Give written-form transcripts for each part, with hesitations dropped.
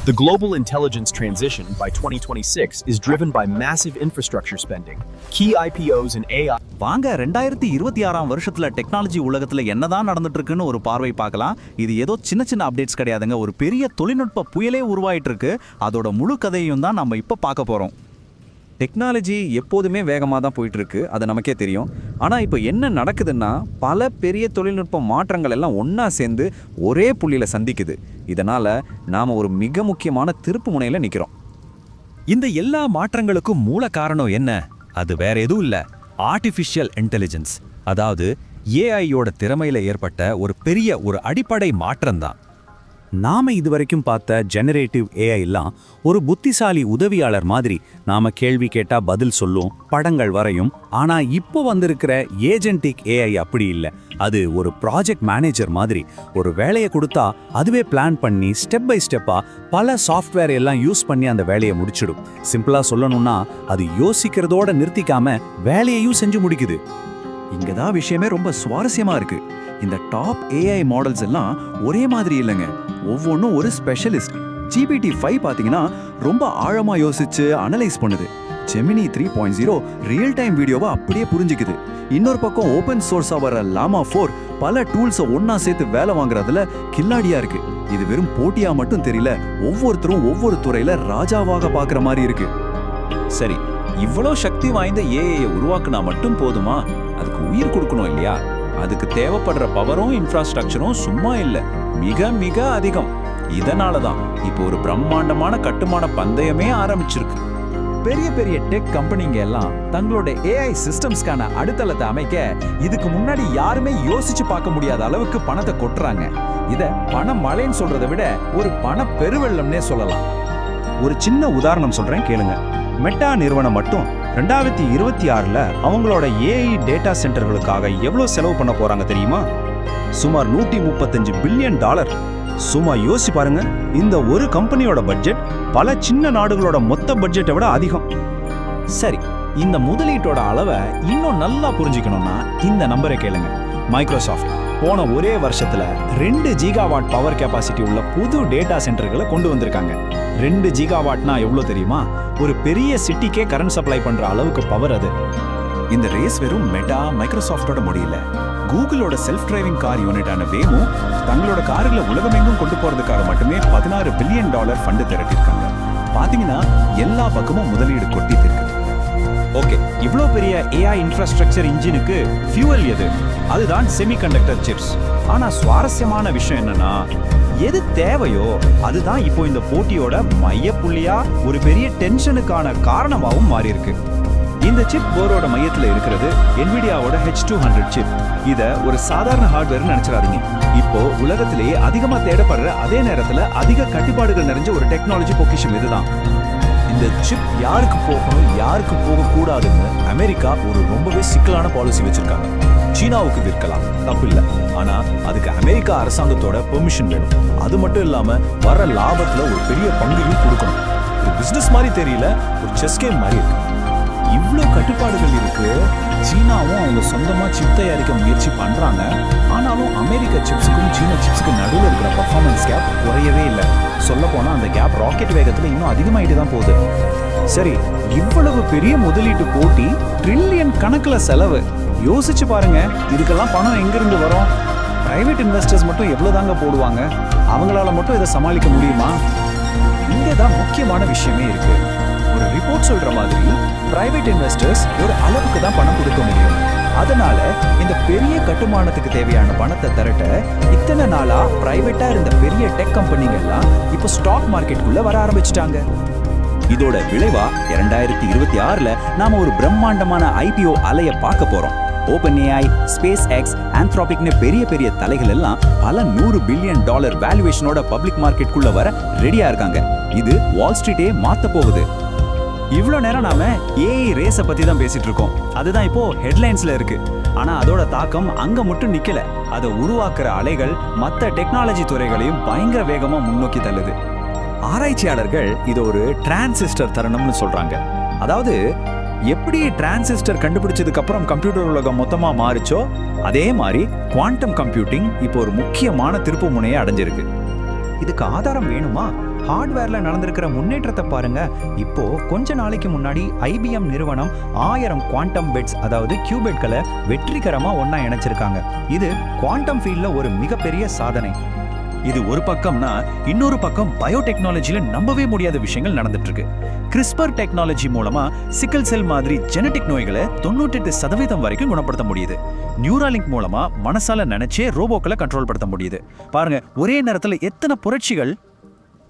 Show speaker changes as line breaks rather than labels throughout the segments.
The global intelligence transition by 2026 is driven by massive infrastructure spending, key IPOs in AI.
வாங்க 2026ஆம் வருஷத்துல technology உலகத்துல என்னதான் நடந்துட்டு இருக்குன்னு ஒரு பார்வை பார்க்கலாம். இது ஏதோ சின்ன சின்ன அப்டேட்ஸ் கிடையாதுங்க. ஒரு பெரிய தொழில்நுட்ப புயலே உருவாயிட்டு இருக்கு. அதோட முழு கதையும் தான் நம்ம இப்ப பார்க்க போறோம்.
டெக்னாலஜி எப்போதுமே வேகமாக தான் போயிட்டுருக்கு, அது நமக்கே தெரியும். ஆனால் இப்போ என்ன நடக்குதுன்னா, பல பெரிய தொழில்நுட்ப மாற்றங்கள் எல்லாம் ஒன்றா சேர்ந்து ஒரே புள்ளியில் சந்திக்குது. இதனால் நாம் ஒரு மிக முக்கியமான திருப்பு முனையில் நிற்கிறோம்.
இந்த எல்லா மாற்றங்களுக்கும் மூல காரணம் என்ன? அது வேற எதுவும் இல்லை, ஆர்டிஃபிஷியல் இன்டெலிஜென்ஸ், அதாவது ஏஐயோட திறமையில் ஏற்பட்ட ஒரு அடிப்படை மாற்றம்தான்.
நாம இதுவரைக்கும் பார்த்த ஜெனரேட்டிவ் ஏஐலாம் ஒரு புத்திசாலி உதவியாளர் மாதிரி நாம கேள்வி கேட்டா பதில் சொல்லும், படங்கள் வரையும். ஆனா இப்போ வந்திருக்கிற ஏஜென்டிக் ஏஐ அப்படி இல்லை. அது ஒரு ப்ராஜெக்ட் மேனேஜர் மாதிரி. ஒரு வேலையை கொடுத்தா அதுவே பிளான் பண்ணி ஸ்டெப் பை ஸ்டெப்பா பல சாஃப்ட்வேர் எல்லாம் யூஸ் பண்ணி அந்த வேலையை முடிச்சிடும். சிம்பிளா சொல்லணும்னா அது யோசிக்கிறதோட நிறுத்திக்காம வேலையையும் செஞ்சு முடிக்குது.
இங்கதான் விஷயமே ரொம்ப சுவாரஸ்யமா இருக்கு. இந்த டாப் ஏஐ மாடல்ஸ் எல்லாம் ஒரே மாதிரி இல்லைங்க, ஒவ்வொன்றும் ஒரு ஸ்பெஷலிஸ்ட். GPT-5 பார்த்தீங்கன்னா ரொம்ப ஆழமா யோசிச்சு அனலைஸ் பண்ணுது. ஜெமினி 3.0 ரியல் டைம் வீடியோவை அப்படியே புரிஞ்சுக்குது. இன்னொரு பக்கம் ஓப்பன் சோர்ஸா வர லாமா 4 பல டூல்ஸை ஒன்னா சேர்த்து வேலை வாங்குறதுல கில்லாடியா இருக்கு. இது வெறும் போட்டியா மட்டும் தெரியல, ஒவ்வொருத்தரும் ஒவ்வொரு துறையில ராஜாவாக பார்க்குற மாதிரி இருக்கு.
சரி, இவ்வளோ சக்தி வாய்ந்த ஏஐயை உருவாக்குனா மட்டும் போதுமா? அதுக்கு உயிர் கொடுக்கணும் இல்லையா? அதுக்கு தேவைப்படுற பவரும் இன்ஃப்ராஸ்ட்ரக்சரும் சும்மா இல்லை, மிக மிக அதிகம். இதனால தான் இப்போ ஒரு பிரம்மாண்டமான கட்டுமான பந்தயமே ஆரம்பிச்சிருக்கு.
பெரிய பெரிய டெக் கம்பெனிங்க எல்லாம் தங்களோட ஏஐ சிஸ்டம்ஸ்க்கான அடித்தளத்தை அமைக்க இதுக்கு முன்னாடி யாருமே யோசிச்சு பார்க்க முடியாத அளவுக்கு பணத்தை கொட்டுறாங்க. இத பண மழைன்னு சொல்றதை விட ஒரு பண பெருவெள்ளம்னே சொல்லலாம்.
ஒரு சின்ன உதாரணம் சொல்றேன் கேளுங்க. மெட்டா நிறுவனம் மட்டும் 2026ல அவங்களோட ஏஐ டேட்டா சென்டர்களுக்காக எவ்வளவு செலவு பண்ண போறாங்க தெரியுமா? சுமார் $135 பில்லியன். சும்மா யோசிச்சு பாருங்க, இந்த ஒரு கம்பெனியோட பட்ஜெட் பல சின்ன நாடுகளோட மொத்த பட்ஜெட்டை விட அதிகம்.
சரி, இந்த முதலீட்டோட அளவை இன்னும் நல்லா புரிஞ்சுக்கணும்னா இந்த நம்பரை கேளுங்க. மைக்ரோசாஃப்ட் போன ஒரே வருஷத்துல 2 ஜிகாவாட் பவர் கெப்பாசிட்டி உள்ள புது டேட்டா சென்டர்களை கொண்டு வந்திருக்காங்க. 2 ஜிகாவாட்னா எவ்வளவு தெரியுமா? ஒரு பெரிய சிட்டிக்கே கரண்ட் சப்ளை பண்ற அளவுக்கு பவர் அது.
இந்த ரேஸ் வெறும் மெட்டா மைக்ரோசாஃப்டோட முடியல. கூகுளோட செல்ஃப் டிரைவிங் கார் யூனிட்டான வேமோ தங்களோட கார்களை உலகமெங்கும் கொண்டு போறதுக்காக மட்டுமே $16 பில்லியன் ஃபண்டு திரட்டிருக்காங்க. பாத்தீங்கன்னா எல்லா பக்கமும் முதலீடு கொட்டிட்டு இருக்கு.
ஓகே, இவ்வளோ பெரிய ஏஐ இன்ஃப்ராஸ்ட்ரக்சர் இன்ஜினுக்கு ஃபியூவல் எது? அதுதான் செமிகண்டக்டர் சிப்ஸ். ஆனா சுவாரஸ்யமான விஷயம் என்னன்னா, எது தேவையோ அதுதான் இப்போ இந்த போட்டியோட மையப்புள்ளியா ஒரு பெரிய டென்ஷனுக்கான காரணமாகவும் மாறி இருக்கு. இந்த சிப் போர்டோட மையத்துல இருக்கிறது NVIDIAவோட H200 சிப். இத ஒரு சாதாரண ஹார்ட்வேர் நினைச்சிடாதீங்க. இப்போ உலகத்திலேயே அதிகமா தேடப்படுற, அதே நேரத்துல அதிக கட்டுப்பாடுகள் நிறைஞ்ச ஒரு டெக்னாலஜி பொக்கிஷம் இதுதான். இந்த சிப் யாருக்கு போகணும் யாருக்கு போகக்கூடாதுன்னு அமெரிக்கா ஒரு ரொம்பவே சிக்கலான பாலிசி வச்சிருக்காங்க. சீனாவுக்கு விற்கலாம், தப்பு இல்லை. ஆனா அதுக்கு அமெரிக்கா அரசாங்கத்தோட பெர்மிஷன் வேணும். அது மட்டும் இல்லாம வர லாபத்துல ஒரு பெரிய பங்கையும் கொடுக்கணும். ஒரு பிசினஸ் மாதிரி தெரியல, ஒரு செஸ் கேம் மாதிரி இருக்கு. இவ்வளோ கட்டுப்பாடுகள் இருக்கு. சீனாவும் அவங்க சொந்தமா சிப் தயாரிக்க முயற்சி பண்றாங்க. ஆனாலும் அமெரிக்க சிப்ஸுக்கும் சீன சிப்ஸுக்கும் நடுவில் இருக்கிற பர்ஃபார்மன்ஸ் கேப் குறையவே இல்லை. சொல்ல போனா அந்த கேப் ராக்கெட் வேகத்துல இன்னும் அதிகமாயிட்டு தான் போகுது. சரி, இவ்வளவு பெரிய முதலீட்டு போட்டி, ட்ரில்லியன் கணக்குல செலவு. யோசிச்சு பாருங்க, இதுக்கெல்லாம் பணம் எங்கிருந்து வரும்? பிரைவேட் இன்வெஸ்டர்ஸ் மட்டும் எவ்வளவுதாங்க போடுவாங்க? அவங்களால மட்டும் இதை சமாளிக்க முடியுமா? இங்கதான் முக்கியமான விஷயமே இருக்கு. ஒரு ரிப்போர்ட் சொல்ற மாதிரி பிரைவேட் இன்வெஸ்டர்ஸ் ஒரு அளவுக்கு தான் பணம் கொடுக்க முடியும். அதனால இந்த பெரிய கட்டுமானத்துக்கு தேவையான பணத்தை திரட்ட இத்தனை நாளா பிரைவேட்டா இருந்த பெரிய டெக் கம்பெனிங்க எல்லாம் இப்போ ஸ்டாக் மார்க்கெட்டுக்குள்ள வர ஆரம்பிச்சிட்டாங்க. இதோட விளைவா 2026ல நாம ஒரு பிரம்மாண்டமான IPO அலைய பார்க்க போறோம். OpenAI, SpaceX, Anthropicனு பெரிய பெரிய தலைகள் எல்லாம் பல $100 பில்லியன் வேல்யூவேஷனோட பப்ளிக் மார்க்கெட்டுக்குள்ள வர ரெடியா இருக்காங்க. இது வால் ஸ்ட்ரீட்டே மாத்த போகுது. இவ்வளோ நேரம் நாம ஏஐ ரேஸை பத்தி தான் பேசிட்டு இருக்கோம். அதுதான் இப்போ ஹெட்லைன்ஸ்ல இருக்கு. ஆனா அதோட தாக்கம் அங்க மட்டும் நிக்கல. அதை உருவாக்குற அலைகள் மற்ற டெக்னாலஜி துறைகளையும் பயங்கர வேகமா முன்னோக்கி தள்ளுது. ஆராய்ச்சியாளர்கள் இது ஒரு டிரான்சிஸ்டர் தருணம்னு சொல்றாங்க. அதாவது எப்படி டிரான்சிஸ்டர் கண்டுபிடிச்சதுக்கு அப்புறம் கம்ப்யூட்டர் உலகம் மொத்தமா மாறிச்சோ அதே மாதிரி குவாண்டம் கம்ப்யூட்டிங் இப்போ ஒரு முக்கியமான திருப்பு முனையை அடைஞ்சிருக்கு. இதுக்கு ஆதாரம் வேணுமா? ஹார்ட்வேர்ல நடந்திருக்கிற முன்னேற்றத்தை பாருங்க. இப்போ கொஞ்ச நாளைக்கு முன்னாடி IBM நிறுவனம் 1000 குவாண்டம் பெட்ஸ் அதாவது கியூபெட்களை வெற்றிகரமா ஒண்ணா இணைச்சிருக்காங்க. இது குவாண்டம் ஃபீல்ட்ல ஒரு மிகப்பெரிய சாதனை.
இது ஒரு பக்கம்னா இன்னொரு பக்கம் பயோடெக்னாலஜில நம்பவே முடியாத விஷயங்கள் நடந்துட்டு இருக்கு. கிறிஸ்பர் டெக்னாலஜி மூலமா சிக்கல் செல் மாதிரி ஜெனடிக் நோய்களை 98% வரைக்கும் குணப்படுத்த முடியுது. நியூராலிங்க் மூலமா மனசால நினைச்சே ரோபோக்களை கண்ட்ரோல் படுத்த முடியுது. பாருங்க, ஒரே நேரத்துல எத்தனை புரட்சிகள்.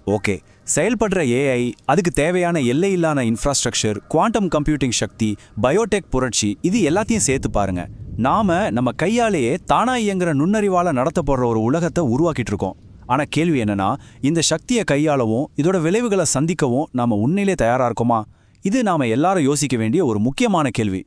ஓகே, செயல்படுற ஏஐ, அதுக்கு தேவையான எல்லையில்லான இன்ஃப்ராஸ்ட்ரக்சர், குவாண்டம் கம்ப்யூட்டிங் சக்தி, பயோடெக் புரட்சி, இது எல்லாத்தையும் சேர்த்து பாருங்க. நாம நம்ம கையாலேயே தானா இயங்குற நுண்ணறிவால நடத்தப்படுற ஒரு உலகத்தை உருவாக்கிட்டு இருக்கோம். ஆனா கேள்வி என்னன்னா, இந்த சக்தியை கையாளவும் இதோட விளைவுகளை சந்திக்கவும் நாம உண்மையிலே தயாரா இருக்கோமா? இது நாம எல்லாரும் யோசிக்க வேண்டிய ஒரு முக்கியமான கேள்வி.